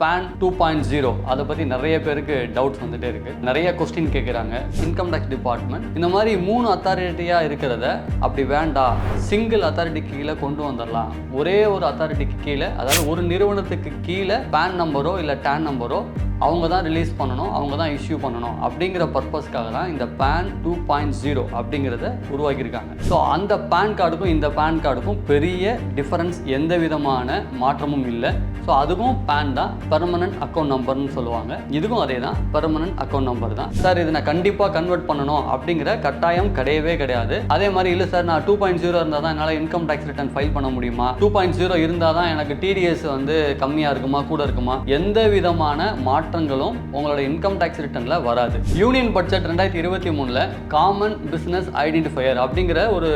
Pan 2.0 அதை பற்றி நிறைய பேருக்கு டவுட்ஸ் வந்துட்டே இருக்குது. நிறைய கொஸ்டின் கேட்குறாங்க. இன்கம் டேக்ஸ் டிபார்ட்மெண்ட் இந்த மாதிரி 3 அத்தாரிட்டியாக இருக்கிறத அப்படி வேண்டாம், சிங்கிள் அத்தாரிட்டிக்கு கீழே கொண்டு வந்துடலாம். ஒரே ஒரு அத்தாரிட்டிக்கு கீழே, அதாவது ஒரு நிறுவனத்துக்கு கீழே பேன் நம்பரோ இல்லை டேன் நம்பரோ அவங்க தான் ரிலீஸ் பண்ணணும், அவங்க தான் இஷ்யூ பண்ணணும் அப்படிங்கிற பர்பஸ்க்காக தான் இந்த பேன் 2.0 அப்படிங்கிறத உருவாக்கியிருக்காங்க. ஸோ அந்த பேன் கார்டுக்கும் இந்த பேன் கார்டுக்கும் பெரிய டிஃபரன்ஸ், எந்த விதமான மாற்றமும் இல்லை. ஸோ அதுவும் பேன் தான், பெர்மனன்ட் அக்கௌண்ட் நம்பர்னு சொல்லுவாங்க. இதுக்கும் அதே தான், பெர்மனன்ட் அக்கௌண்ட் நம்பர் தான். சார் இது நான் கண்டிப்பாக கன்வெர்ட் பண்ணணும் அப்படிங்கிற கட்டாயம் கிடையவே கிடையாது. அதே மாதிரி இல்லை சார் நான் 2.0 இருந்தால் தான் என்னால் இன்கம் டேக்ஸ் ரிட்டர்ன் ஃபைல் பண்ண முடியுமா, 2.0 இருந்தால் தான் எனக்கு டிடிஎஸ் வந்து கம்மியாக இருக்குமா கூட இருக்குமா, எந்த விதமான மாற்றங்களும் உங்களோட இன்கம் டேக்ஸ் ரிட்டர்னில் வராது. யூனியன் பட்ஜெட் 2023ல் காமன் பிஸ்னஸ் ஐடென்டிஃபையர் அப்படிங்கிற ஒரு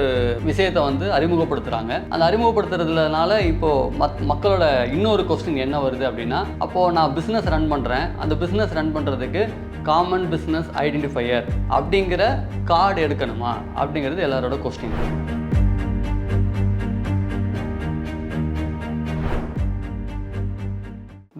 விஷயத்தை வந்து அறிமுகப்படுத்துகிறாங்க. அந்த அறிமுகப்படுத்துறதுனால இப்போ மக்களோட இன்னொரு கொஸ்டின் என்ன வருது அப்படின்னா, அப்போது நான் பிஸ்னஸ் ரன் பண்ணுறேன், அந்த பிஸ்னஸ் ரன் பண்ணுறதுக்கு காமன் பிஸ்னஸ் ஐடென்டிஃபையர் அப்படிங்கிற கார்டு எடுக்கணுமா அப்படிங்கிறது எல்லாரோட கொஸ்டின்.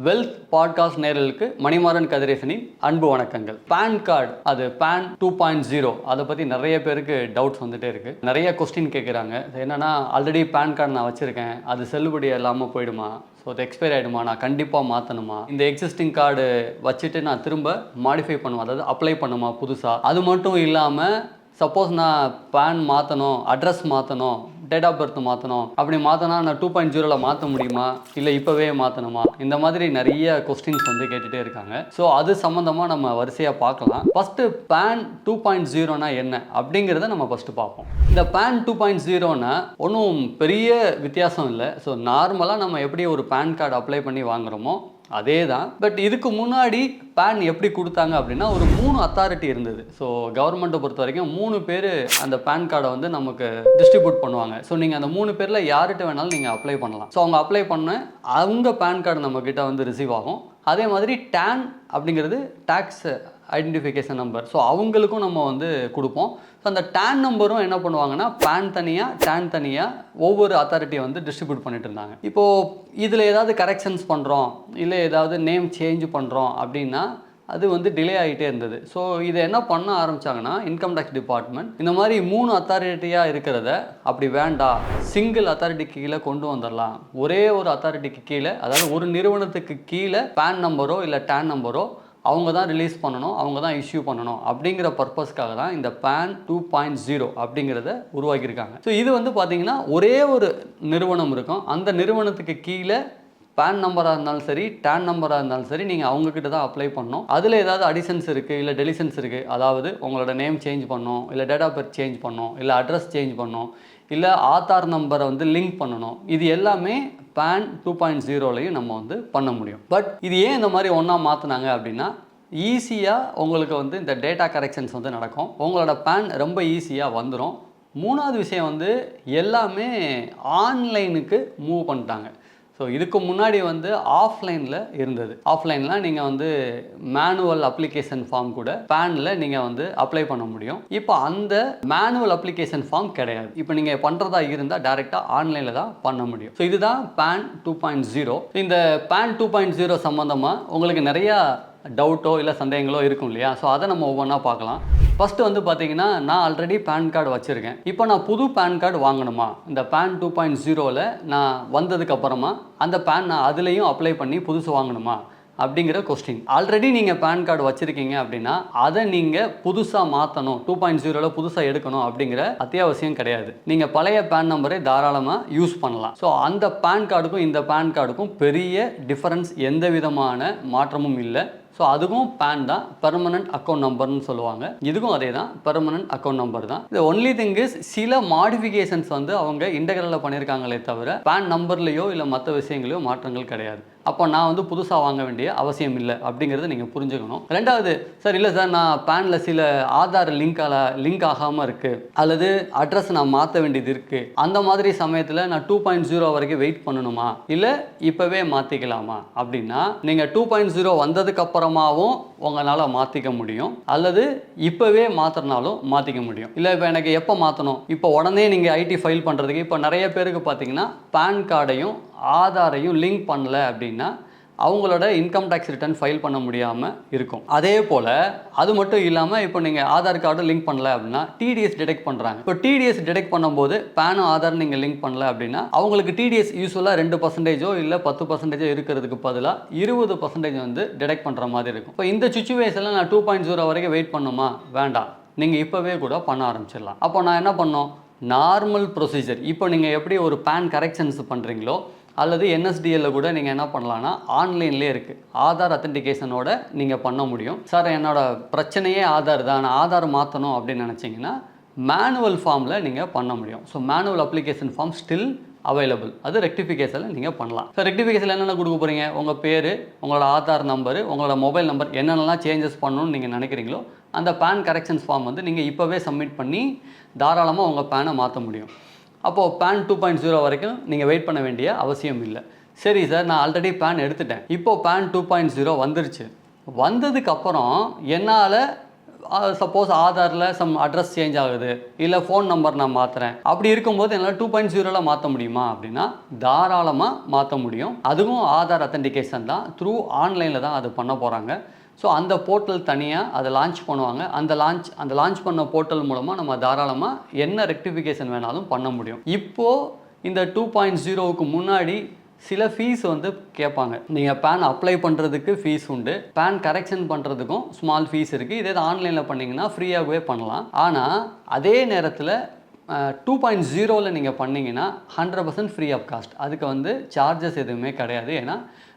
வெல்த் பாட்காஸ்ட் நேயர்களுக்கு மணிமாறன் கதிரேசனின் அன்பு வணக்கங்கள். பேன் கார்டு, அது பேன் 2.0 அதை பற்றி நிறைய பேருக்கு டவுட்ஸ் வந்துட்டே இருக்குது. நிறைய கொஸ்டின் கேட்குறாங்க. என்னென்னா, ஆல்ரெடி பேன் கார்டு நான் வச்சுருக்கேன், அது செல்லுபடி இல்லாமல் போயிடுமா, ஸோ அது எக்ஸ்பைர் ஆகிடுமா, நான் கண்டிப்பாக மாற்றணுமா, இந்த எக்ஸிஸ்டிங் கார்டு வச்சுட்டு நான் திரும்ப மாடிஃபை பண்ணுவேன், அதாவது அப்ளை பண்ணுமா புதுசாக. அது மட்டும் இல்லாமல் சப்போஸ் நான் பேன் மாற்றணும், அட்ரஸ் மாற்றணும், டேட் ஆஃப் பர்த் மாற்றணும், அப்படி மாற்றினா நான் 2.0ல் மாற்ற முடியுமா, இல்லை இப்போவே மாற்றணுமா, இந்த மாதிரி நிறைய கொஸ்டின்ஸ் வந்து கேட்டுகிட்டே இருக்காங்க. ஸோ அது சம்மந்தமாக நம்ம வரிசையாக பார்க்கலாம். ஃபஸ்ட்டு பேன் 2.0னா என்ன அப்படிங்கிறத நம்ம ஃபஸ்ட்டு பார்ப்போம். இந்த பேன் 2.0னா ஒன்றும் பெரிய வித்தியாசம் இல்லை. ஸோ நார்மலாக நம்ம எப்படி ஒரு பேன் கார்டு அப்ளை பண்ணி வாங்குகிறோமோ அதே தான். பட் இதுக்கு முன்னாடி பேன் எப்படி கொடுத்தாங்க அப்படின்னா, ஒரு 3 அத்தாரிட்டி இருந்தது. ஸோ கவர்மெண்ட்டை பொறுத்த வரைக்கும் 3 பேர் அந்த பேன் கார்டை வந்து நமக்கு டிஸ்ட்ரிபியூட் பண்ணுவாங்க. ஸோ நீங்கள் அந்த 3 பேரில் யார்கிட்ட வேணாலும் நீங்கள் அப்ளை பண்ணலாம். ஸோ அவங்க அப்ளை பண்ண அவங்க பேன் கார்டு நம்மக்கிட்ட வந்து ரிசீவ் ஆகும். அதே மாதிரி டேன் அப்படிங்கிறது டேக்ஸ் ஐடென்டிஃபிகேஷன் நம்பர். ஸோ அவங்களுக்கும் நம்ம வந்து கொடுப்போம். ஸோ அந்த டேன் நம்பரும் என்ன பண்ணுவாங்கன்னா, பேன் தனியாக டேன் தனியாக ஒவ்வொரு அத்தாரிட்டியை வந்து டிஸ்ட்ரிபியூட் பண்ணிட்டு இருந்தாங்க. இப்போது இதில் ஏதாவது கரெக்ஷன்ஸ் பண்ணுறோம், இல்லை ஏதாவது நேம் சேஞ்ச் பண்ணுறோம் அப்படின்னா அது வந்து டிலே ஆகிட்டே இருந்தது. ஸோ இதை என்ன பண்ண ஆரம்பித்தாங்கன்னா, இன்கம் டேக்ஸ் டிபார்ட்மெண்ட் இந்த மாதிரி 3 அத்தாரிட்டியாக இருக்கிறத அப்படி வேண்டாம், சிங்கிள் அத்தாரிட்டிக்கு கீழே கொண்டு வந்துடலாம். ஒரே ஒரு அத்தாரிட்டிக்கு கீழே, அதாவது ஒரு நிறுவனத்துக்கு கீழே பேன் நம்பரோ இல்லை டேன் நம்பரோ அவங்க தான் ரிலீஸ் பண்ணணும், அவங்க தான் இஷ்யூ பண்ணணும் அப்படிங்கிற பர்பஸ்க்காக தான் இந்த பேன் 2.0 அப்படிங்கிறத உருவாக்கியிருக்காங்க. ஸோ இது வந்து பார்த்திங்கன்னா ஒரே ஒரு நிறுவனம் இருக்கும், அந்த நிறுவனத்துக்கு கீழே பேன் நம்பராக இருந்தாலும் சரி, டேன் நம்பராக இருந்தாலும் சரி, நீங்கள் அவங்கக்கிட்ட தான் அப்ளை பண்ணணும். அதில் ஏதாவது அடிஷன்ஸ் இருக்குது இல்லை டெலிஷன்ஸ் இருக்குது, அதாவது உங்களோட நேம் சேஞ்ச் பண்ணணும், இல்லை டேட் ஆஃப் பர்த் சேஞ்ச் பண்ணணும், இல்லை அட்ரஸ் சேஞ்ச் பண்ணணும், இல்லை ஆதார் நம்பரை வந்து லிங்க் பண்ணணும், இது எல்லாமே பேன் 2.0லையும் நம்ம வந்து பண்ண முடியும். பட் இது ஏன் இந்த மாதிரி ஒன்றா மாற்றினாங்க அப்படின்னா, ஈஸியாக உங்களுக்கு வந்து இந்த டேட்டா கரெக்ஷன்ஸ் வந்து நடக்கும், உங்களோட பேன் ரொம்ப ஈஸியாக வந்துடும். 3வது விஷயம் வந்து எல்லாமே ஆன்லைனுக்கு மூவ் பண்ணிட்டாங்க. ஸோ இதுக்கு முன்னாடி வந்து ஆஃப்லைனில் இருந்தது. ஆஃப்லைன்லாம் நீங்கள் வந்து மேனுவல் அப்ளிகேஷன் ஃபார்ம் கூட பேனில் நீங்கள் வந்து அப்ளை பண்ண முடியும். இப்போ அந்த மேனுவல் அப்ளிகேஷன் ஃபார்ம் கிடையாது. இப்போ நீங்கள் பண்ணுறதா இருந்தால் டேரெக்டாக ஆன்லைனில் தான் பண்ண முடியும். ஸோ இதுதான் பேன் 2.0. இந்த பேன் 2.0 சம்மந்தமாக உங்களுக்கு நிறையா டவுட்டோ இல்லை சந்தேகங்களோ இருக்கும் இல்லையா? ஸோ அதை நம்ம ஒவ்வொன்றா பார்க்கலாம். ஃபஸ்ட்டு வந்து பார்த்தீங்கன்னா, நான் ஆல்ரெடி பேன் கார்டு வச்சுருக்கேன், இப்போ நான் புது பேன் கார்டு வாங்கணுமா, இந்த பேன் 2.0ல் நான் வந்ததுக்கப்புறமா அந்த பேன் நான் அதுலேயும் அப்ளை பண்ணி புதுசு வாங்கணுமா அப்படிங்கிற கொஸ்டின். ஆல்ரெடி நீங்கள் பேன் கார்டு வச்சுருக்கீங்க அப்படின்னா அதை நீங்கள் புதுசாக மாற்றணும், 2.0ல் புதுசாக எடுக்கணும் அப்படிங்கிற அத்தியாவசியம் கிடையாது. நீங்கள் பழைய பேன் நம்பரை தாராளமாக யூஸ் பண்ணலாம். ஸோ அந்த பேன் கார்டுக்கும் இந்த பேன் கார்டுக்கும் பெரிய டிஃபரன்ஸ், எந்த விதமான மாற்றமும் இல்லை. ஸோ அதுவும் பேன் தான், பெர்மனன்ட் அக்கௌண்ட் நம்பர்னு சொல்லுவாங்க. இதுக்கும் அதே தான், பெர்மனன்ட் அக்கௌண்ட் நம்பர் தான். இந்த ஒன்லி திங் இஸ் சில மாடிஃபிகேஷன்ஸ் வந்து அவங்க இன்டெக்ரலில் பண்ணியிருக்காங்களே தவிர பேன் நம்பர்லையோ இல்லை மற்ற விஷயங்களையோ மாற்றங்கள் கிடையாது. அப்போ நான் வந்து புதுசாக வாங்க வேண்டிய அவசியம் இல்லை அப்படிங்கிறத நீங்கள் புரிஞ்சுக்கணும். ரெண்டாவது, சார் இல்லை சார் நான் பேனில் சில ஆதார் லிங்க் ஆகாமல் இருக்குது, அல்லது அட்ரஸ் நான் மாற்ற வேண்டியது இருக்குது, அந்த மாதிரி சமயத்தில் நான் 2.0 வரைக்கும் வெயிட் பண்ணணுமா, இல்லை இப்போவே மாற்றிக்கலாமா அப்படின்னா, நீங்கள் 2.0 வந்ததுக்கப்புறமாவும் உங்களால் மாற்றிக்க முடியும், அல்லது இப்போவே மாற்றினாலும் மாற்றிக்க முடியும். இல்லை இப்போ எனக்கு எப்போ மாற்றணும், இப்போ உடனே நீங்கள் ஐடி ஃபைல் பண்ணுறதுக்கு இப்போ நிறைய பேருக்கு பார்த்தீங்கன்னா பேன் கார்டையும் ஆதாரையும் லிங்க் பண்ணல அப்படின்னா அவங்களோட இன்கம் டேக்ஸ் ரிட்டர்ன் ஃபைல் பண்ண முடியாமல் இருக்கும். அதே போல் அது மட்டும் இல்லாமல் இப்போ நீங்கள் ஆதார் கார்டு லிங்க் பண்ணல அப்படின்னா டிடிஎஸ் டிடெக்ட் பண்ணுறாங்க. இப்போ டிடிஎஸ் டிடெக்ட் பண்ணும்போது பேனும் ஆதார் நீங்கள் லிங்க் பண்ணல அப்படின்னா அவங்களுக்கு டிடிஎஸ் யூஸ்வலாக 2% இல்லை 10% இருக்கிறதுக்கு பதிலாக 20% வந்து டிடெக்ட் பண்ணுற மாதிரி இருக்கும். இப்போ இந்த சுச்சுவேஷனில் நான் 2.0 வரைக்கும் வெயிட் பண்ணுமா? வேண்டாம், நீங்கள் இப்போவே கூட பண்ண ஆரம்பிச்சிடலாம். அப்போ நான் என்ன பண்ணோம்? Normal procedure. இப்போ நீங்கள் எப்படி ஒரு பேன் கரெக்ஷன்ஸ் பண்ணுறீங்களோ அல்லது என்எஸ்டிஎல்ல கூட நீங்கள் என்ன பண்ணலான்னா ஆன்லைன்லேயே இருக்குது, ஆதார் அத்தென்டிகேஷனோட நீங்கள் பண்ண முடியும். சார் என்னோட பிரச்சனையே ஆதார் தான், நான் ஆதார் மாற்றணும் அப்படின்னு நினச்சிங்கன்னா மேனுவல் ஃபார்மில் நீங்கள் பண்ண முடியும். So manual application form still available. அது ரெக்டிஃபிகேஷனில் நீங்கள் பண்ணலாம். ஸோ ரெக்டிஃபிகேஷனில் என்னென்ன கொடுக்க போகிறீங்க? உங்கள் பேர், உங்களோட ஆதார் நம்பரு, உங்களோட மொபைல் நம்பர், என்னென்னலாம் சேஞ்சஸ் பண்ணணும்னு நீங்கள் நினைக்கிறீங்களோ அந்த பேன் கரெக்ஷன்ஸ் ஃபார்ம் வந்து நீங்கள் இப்போவே சப்மிட் பண்ணி தாராளமாக உங்கள் பேனை மாற்ற முடியும். அப்போது பேன் 2.0 வரைக்கும் நீங்கள் வெயிட் பண்ண வேண்டிய அவசியம் இல்லை. சரி சார், நான் ஆல்ரெடி பேன் எடுத்துட்டேன், இப்போது பேன் 2.0 வந்துருச்சு. வந்ததுக்கப்புறம் என்னால் சப்போஸ் ஆதாரில் சம் அட்ரஸ் சேஞ்ச் ஆகுது, இல்லை ஃபோன் நம்பர் நான் மாற்றுறேன், அப்படி இருக்கும்போது என்னால் 2.0 மாற்ற முடியுமா அப்படின்னா தாராளமாக மாற்ற முடியும். அதுவும் ஆதார் அத்தென்டிகேஷன் தான், த்ரூ ஆன்லைனில் தான் அது பண்ண போகிறாங்க. ஸோ அந்த போர்ட்டல் தனியாக அதை லான்ச் பண்ணுவாங்க. அந்த லான்ச் பண்ண போர்ட்டல் மூலமாக நம்ம தாராளமாக என்ன ரெக்டிஃபிகேஷன் வேணாலும் பண்ண முடியும். இப்போது இந்த 2.0க்கு முன்னாடி சில ஃபீஸ் வந்து கேட்பாங்க. நீங்கள் பேன் அப்ளை பண்ணுறதுக்கு ஃபீஸ் உண்டு, பேன் கரெக்ஷன் பண்ணுறதுக்கும் ஸ்மால் ஃபீஸ் இருக்குது. இதே ஆன்லைனில் பண்ணிங்கன்னா ஃப்ரீயாகவே பண்ணலாம். ஆனால் அதே நேரத்தில் 2.0ல் நீங்கள் பண்ணிங்கன்னா 100% ஃப்ரீ ஆஃப் காஸ்ட். அதுக்கு வந்து சார்ஜஸ் எதுவுமே கிடையாது. ஏன்னா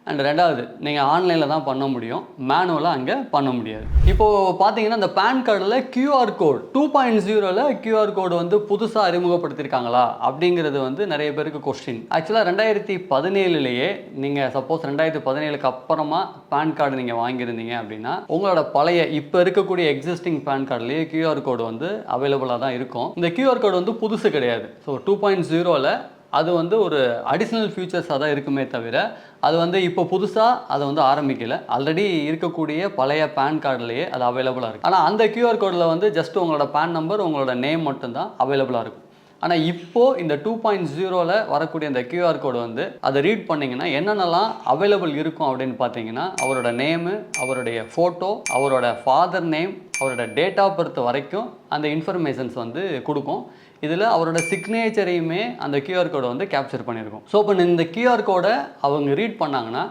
அண்ட் ரெண்டாவது நீங்கள் ஆன்லைனில் தான் பண்ண முடியும், மேனுவலாக அங்கே பண்ண முடியாது. இப்போது பார்த்தீங்கன்னா இந்த பேன் கார்டில் கியூஆர் கோட் 2.0ல் கியூஆர் கோடு வந்து புதுசாக அறிமுகப்படுத்தியிருக்காங்களா அப்படிங்கிறது வந்து நிறைய பேருக்கு கொஸ்டின். ஆக்சுவலாக 2017லேயே நீங்கள் சப்போஸ் 2017க்கு அப்புறமா பேன் கார்டு நீங்கள் வாங்கியிருந்தீங்க அப்படின்னா உங்களோட பழைய இப்போ இருக்கக்கூடிய எக்ஸிஸ்டிங் பேன் கார்டுலேயே கியூஆர் கோடு வந்து அவைலபிளாக தான் இருக்கும். இந்த கியூஆர் கோடு வந்து புதுசு கிடையாது. ஸோ 2.0ல் அது வந்து ஒரு அடிஷ்னல் ஃபியூச்சர்ஸாக தான் இருக்குமே தவிர அது வந்து இப்போ புதுசாக அதை வந்து ஆரம்பிக்கலை. ஆல்ரெடி இருக்கக்கூடிய பழைய பேன் கார்டுலேயே அது அவைலபிளாக இருக்குது. ஆனால் அந்த கியூஆர் கோடில் வந்து ஜஸ்ட் உங்களோட பேன் நம்பர், உங்களோட நேம் மட்டும்தான் அவைலபிளாக இருக்கும். ஆனால் இப்போது இந்த 2.0ல் வரக்கூடிய இந்த கியூஆர் கோடு வந்து அதை ரீட் பண்ணிங்கன்னா என்னென்னலாம் அவைலபிள் இருக்கும் அப்படின்னு பார்த்தீங்கன்னா அவரோட நேமு, அவருடைய ஃபோட்டோ, அவரோட ஃபாதர் நேம், அவரோட டேட் ஆஃப் பர்த் வரைக்கும் அந்த இன்ஃபர்மேஷன்ஸ் வந்து கொடுக்கும். இதில் அவரோட சிக்னேச்சரையுமே அந்த கியூஆர் கோடை வந்து கேப்சர் பண்ணியிருக்கோம். ஸோ இப்போ இந்த கியூஆர் கோடை அவங்க ரீட் பண்ணாங்கன்னா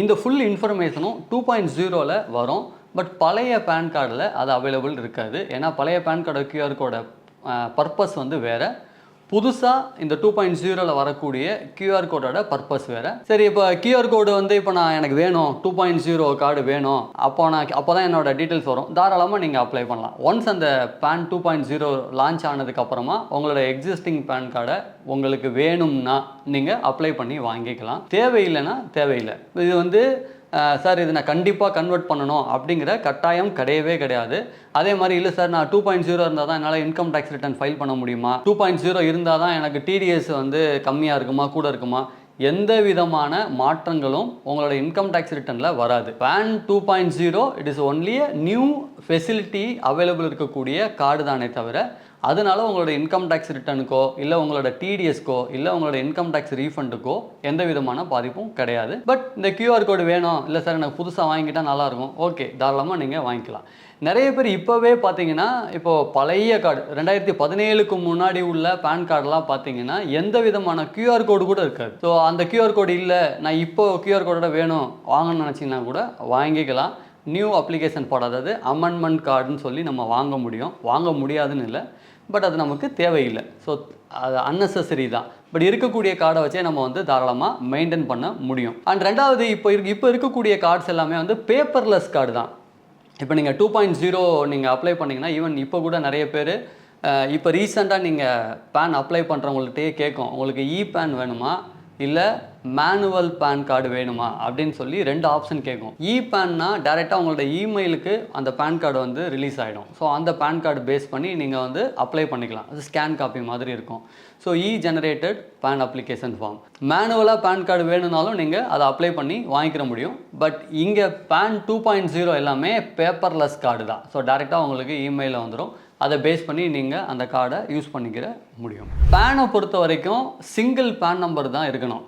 இந்த ஃபுல் இன்ஃபர்மேஷனும் 2.0ல் வரும். பட் பழைய பேன் கார்டில் அது அவைலபிள் இருக்காது. ஏன்னா பழைய பேன் கார்டு கியூஆர் கோடை பர்பஸ் வந்து வேறு, புதுசாக இந்த 2.0ல் வரக்கூடிய கியூஆர் கோடோட பர்பஸ் வேறு. சரி, இப்போ கியூஆர் கோடு வந்து இப்போ எனக்கு வேணும், 2.0 கார்டு வேணும், அப்போ தான் என்னோடய டீட்டெயில்ஸ் வரும், தாராளமாக நீங்கள் அப்ளை பண்ணலாம். ஒன்ஸ் அந்த பேன் 2.0 லான்ச் ஆனதுக்கப்புறமா உங்களோட எக்ஸிஸ்டிங் பேன் கார்டை உங்களுக்கு வேணும்னா நீங்கள் அப்ளை பண்ணி வாங்கிக்கலாம். தேவையில்லைன்னா தேவையில்லை. இது வந்து சார் இது நான் கண்டிப்பாக கன்வெர்ட் பண்ணணும் அப்படிங்கிற கட்டாயம் கிடையவே கிடையாது. அதே மாதிரி இல்லை சார் நான் 2.0 இருந்தால் தான் என்னால் இன்கம் டேக்ஸ் ரிட்டர்ன் ஃபைல் பண்ண முடியுமா, 2.0 இருந்தால் தான் எனக்கு டிடிஎஸ் வந்து கம்மியாக இருக்குமா கூட இருக்குமா, எந்த விதமான மாற்றங்களும் உங்களோட இன்கம் டேக்ஸ் ரிட்டர்னில் வராது. PAN 2.0 it is only a new facility available இருக்கக்கூடிய கார்டு தானே தவிர அதனால உங்களோட இன்கம் டேக்ஸ் ரிட்டர்னுக்கோ இல்லை உங்களோட டிடிஎஸ்க்கோ இல்லை உங்களோட இன்கம் டேக்ஸ் ரீஃபண்டுக்கோ எந்த விதமான பாதிப்பும் கிடையாது. பட் இந்த கியூஆர் கோடு வேணும், இல்லை சார் எனக்கு புதுசாக வாங்கிக்கிட்டால் நல்லாயிருக்கும், ஓகே தாராளமாக நீங்கள் வாங்கிக்கலாம். நிறைய பேர் இப்போவே பார்த்தீங்கன்னா இப்போது பழைய கார்டு 2017க்கு முன்னாடி உள்ள பேன் கார்டெலாம் பார்த்தீங்கன்னா எந்த விதமான கியூஆர் கோடு கூட இருக்காது. ஸோ அந்த கியூஆர் கோடு இல்லை, நான் இப்போது கியூஆர் கோடோட வேணும் வாங்கணும்னு நினச்சிங்கன்னா கூட வாங்கிக்கலாம். நியூ அப்ளிகேஷன் போட, அதாவது அமெண்ட்மெண்ட் கார்டுன்னு சொல்லி நம்ம வாங்க முடியும், வாங்க முடியாதுன்னு இல்லை, பட் அது நமக்கு தேவையில்லை. ஸோ அது அன்னெசரி தான். பட் இருக்கக்கூடிய கார்டை வச்சே நம்ம வந்து தாராளமாக மெயின்டைன் பண்ண முடியும். அண்ட் ரெண்டாவது இப்போ இருக்கக்கூடிய கார்ட்ஸ் எல்லாமே வந்து பேப்பர்லெஸ் கார்டு தான். இப்போ நீங்கள் 2.0 நீங்கள் அப்ளை பண்ணிங்கன்னா ஈவன் இப்போ கூட நிறைய பேர் இப்போ ரீசெண்டாக நீங்கள் பேன் அப்ளை பண்ணுறவங்கள்ட்டே கேட்கும், உங்களுக்கு பேன் வேணுமா இல்லை மேனுவல் பேன் கார்டு வேணுமா அப்படின்னு சொல்லி 2 ஆப்ஷன் கேட்கும். பேன்னா டேரெக்டாக உங்களோட இமெயிலுக்கு அந்த பேன் கார்டு வந்து ரிலீஸ் ஆகிடும். ஸோ அந்த பேன் கார்டு பேஸ் பண்ணி நீங்கள் வந்து அப்ளை பண்ணிக்கலாம். அது ஸ்கேன் காப்பி மாதிரி இருக்கும். So generated PAN application form. மேனுவலாக பேன் கார்டு வேணும்னாலும் நீங்கள் அதை அப்ளை பண்ணி வாங்கிக்கிற முடியும். பட் இங்கே பேன் 2.0 எல்லாமே பேப்பர்லெஸ் கார்டு தான். ஸோ டேரெக்டாக உங்களுக்கு இமெயிலில் வந்துடும். அதை பேஸ் பண்ணி நீங்கள் அந்த கார்டை யூஸ் பண்ணிக்கிற முடியும். பேனை பொறுத்த வரைக்கும் சிங்கிள் பேன் நம்பர் தான் இருக்கணும்.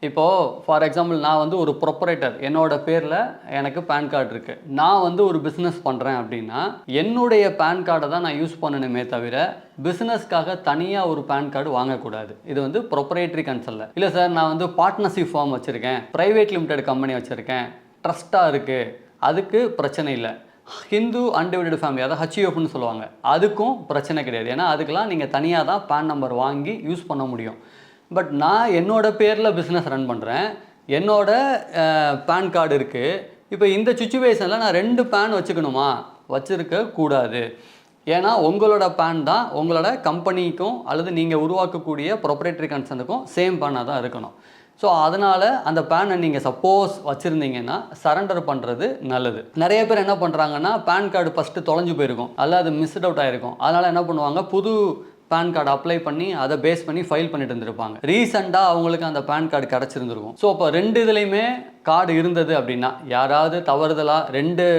இப்போது ஃபார் எக்ஸாம்பிள் நான் வந்து ஒரு ப்ரொப்பரேட்டர், என்னோட பேரில் எனக்கு பேன் கார்டு இருக்குது. நான் வந்து ஒரு பிஸ்னஸ் பண்ணுறேன் அப்படின்னா என்னுடைய பேன் கார்டை தான் நான் யூஸ் பண்ணணுமே தவிர பிஸ்னஸ்க்காக தனியாக ஒரு பேன் கார்டு வாங்கக்கூடாது. இது வந்து ப்ரொப்பரேட்டரி கன்சர்னில். இல்லை சார், நான் வந்து பார்ட்னர்ஷிப் ஃபார்ம் வச்சுருக்கேன், ப்ரைவேட் லிமிடெட் கம்பெனி வச்சுருக்கேன், ட்ரஸ்ட்டாக இருக்குது, அதுக்கு பிரச்சனை இல்லை. ஹிந்து அன்டிவைடட் ஃபேமிலி, அதாவது ஹச்யூஎஃப்னு சொல்லுவாங்க, அதுக்கும் பிரச்சனை கிடையாது. ஏன்னா அதுக்கெலாம் நீங்கள் தனியாக தான் பேன் நம்பர் வாங்கி யூஸ் பண்ண முடியும். பட் நான் என்னோட பேரில் பிஸ்னஸ் ரன் பண்ணுறேன், என்னோட பேன் கார்டு இருக்குது. இப்போ இந்த சுச்சுவேஷனில் நான் 2 பேன் வச்சுக்கணுமா? வச்சுருக்க கூடாது. ஏன்னா உங்களோட பேன் தான் உங்களோட கம்பெனிக்கும் அல்லது நீங்கள் உருவாக்கக்கூடிய ப்ரொப்ரைட்டரி கன்சர்னுக்கும் சேம் பேனாக தான் இருக்கணும். ஸோ அதனால் அந்த பேனை நீங்கள் சப்போஸ் வச்சுருந்தீங்கன்னா சரண்டர் பண்ணுறது நல்லது. நிறைய பேர் என்ன பண்ணுறாங்கன்னா, பேன் கார்டு ஃபஸ்ட்டு தொலைஞ்சு போயிருக்கும், அல்ல அது மிஸ்ட் அவுட் ஆகிருக்கும். அதனால் என்ன பண்ணுவாங்க, புது பேன் கார்டு அப்ளை பண்ணி அதை பேஸ் பண்ணி ஃபைல் பண்ணிட்டு இருந்திருப்பாங்க. ரீசெண்டாக அவங்களுக்கு அந்த பேன் கார்டு கிடச்சிருந்துருக்கும். ஸோ இப்போ 2 இதுலேயுமே கார்டு இருந்தது அப்படின்னா, யாராவது தவறுதலாக 2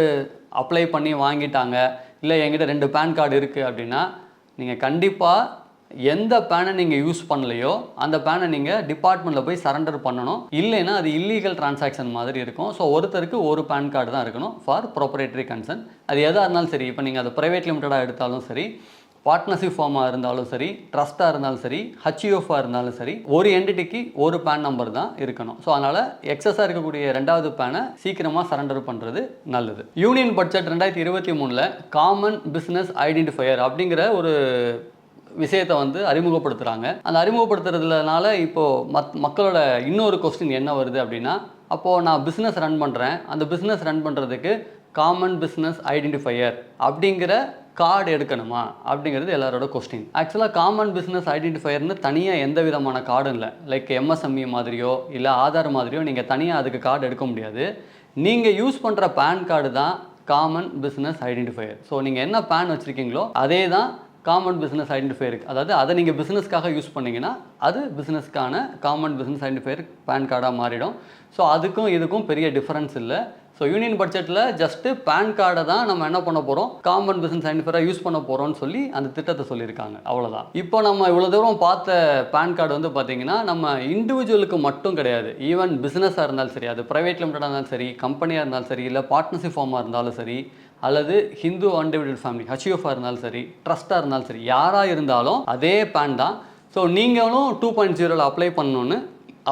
அப்ளை பண்ணி வாங்கிட்டாங்க, இல்லை என்கிட்ட 2 பேன் கார்டு இருக்குது அப்படின்னா, நீங்கள் கண்டிப்பாக எந்த பேனை நீங்கள் யூஸ் பண்ணலையோ அந்த பேனை நீங்கள் டிபார்ட்மெண்ட்டில் போய் சரண்டர் பண்ணணும். இல்லைன்னா அது இல்லீகல் டிரான்சாக்ஷன் மாதிரி இருக்கும். ஸோ ஒருத்தருக்கு ஒரு பேன் கார்டு தான் இருக்கணும் ஃபார் ப்ரொப்ரைட்டரி கன்சர்ன். அது எதாக இருந்தாலும் சரி, இப்போ நீங்கள் அது ப்ரைவேட் லிமிட்டடாக எடுத்தாலும் சரி, பார்ட்னர்ஷிப் ஃபார்மாக இருந்தாலும் சரி, ட்ரஸ்ட்டாக இருந்தாலும் சரி, ஹச்யூஎஃபாக இருந்தாலும் சரி, ஒரு என்டிட்டிக்கு ஒரு பேன் நம்பர் தான் இருக்கணும். ஸோ அதனால் எக்ஸஸாக இருக்கக்கூடிய 2வது பேனை சீக்கிரமாக சரண்டர் பண்ணுறது நல்லது. Union budget 2023 common business identifier அப்படிங்கிற ஒரு விஷயத்தை வந்து அறிமுகப்படுத்துகிறாங்க. அந்த அறிமுகப்படுத்துறதுனால இப்போது மக்களோட இன்னொரு கொஸ்டின் என்ன வருது அப்படின்னா, அப்போது நான் பிஸ்னஸ் ரன் பண்ணுறேன், அந்த பிஸ்னஸ் ரன் பண்ணுறதுக்கு காமன் பிஸ்னஸ் ஐடென்டிஃபையர் அப்படிங்கிற கார்டு எடுக்கணுமா அப்படிங்கிறது எல்லாரோட கொஸ்டின். ஆக்சுவலாக காமன் பிஸ்னஸ் ஐடென்டிஃபையர்னு தனியாக எந்த விதமான கார்டும் இல்லை. லைக் எம்எஸ்எம்இ மாதிரியோ இல்லை ஆதார் மாதிரியோ நீங்கள் தனியாக அதுக்கு கார்டு எடுக்க முடியாது. நீங்கள் யூஸ் பண்ணுற பேன் கார்டு தான் காமன் பிஸ்னஸ் ஐடென்டிஃபையர். ஸோ நீங்கள் என்ன பேன் வச்சுருக்கீங்களோ அதே தான் காமன் பிஸ்னஸ் ஐடென்டிஃபையர். அதாவது அதை நீங்கள் பிஸ்னஸ்க்காக யூஸ் பண்ணிங்கன்னா அது பிஸ்னஸ்க்கான காமன் பிஸ்னஸ் ஐடென்டிஃபையர் பேன் கார்டாக மாறிடும். ஸோ அதுக்கும் இதுக்கும் பெரிய டிஃப்ரென்ஸ் இல்லை. ஸோ யூனியன் பட்ஜெட்டில் ஜஸ்ட்டு பேன் கார்டை தான் நம்ம என்ன பண்ண போகிறோம், காமன் பிஸ்னஸ் ஐடென்டிஃபையராக யூஸ் பண்ண போகிறோம்னு சொல்லி அந்த திட்டத்தை சொல்லியிருக்காங்க. அவ்வளோதான். இப்போ நம்ம இவ்வளோ தூரம் பார்த்த பேன் கார்டு வந்து பார்த்திங்கன்னா நம்ம இண்டிவிஜுவலுக்கு மட்டும் கிடையாது. ஈவன் பிஸ்னஸாக இருந்தாலும் சரி, அது ப்ரைவேட் லிமிட்டடாக இருந்தாலும் சரி, கம்பெனியாக இருந்தாலும் சரி, இல்லை பார்ட்னர்ஷிப் ஃபார்மாக இருந்தாலும் சரி, அல்லது ஹிந்து அன்டிவைடட் ஃபேமிலி ஹச்யூஎஃபாக இருந்தாலும் சரி, ட்ரஸ்ட்டாக இருந்தாலும் சரி, யாராக இருந்தாலும் அதே பேன் தான். ஸோ நீங்களும் 2.0 அப்ளை பண்ணணுன்னு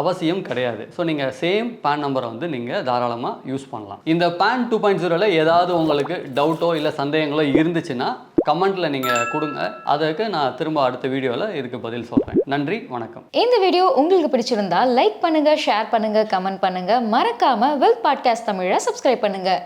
அவசியம் கிடையாது. ஸோ நீங்கள் சேம் பேன் நம்பரை வந்து நீங்கள் தாராளமாக யூஸ் பண்ணலாம். இந்த பேன் 2.0 ஏதாவது உங்களுக்கு டவுட்டோ இல்லை சந்தேகங்களோ இருந்துச்சுன்னா கமெண்ட்டில் நீங்கள் கொடுங்க. அதுக்கு நான் திரும்ப அடுத்த வீடியோவில் இதுக்கு பதில் சொல்கிறேன். நன்றி, வணக்கம். இந்த வீடியோ உங்களுக்கு பிடிச்சிருந்தா லைக் பண்ணுங்கள், ஷேர் பண்ணுங்கள், கமெண்ட் பண்ணுங்கள். மறக்காமல் வெல்த் பாட்காஸ்ட் தமிழை சப்ஸ்கிரைப் பண்ணுங்கள்.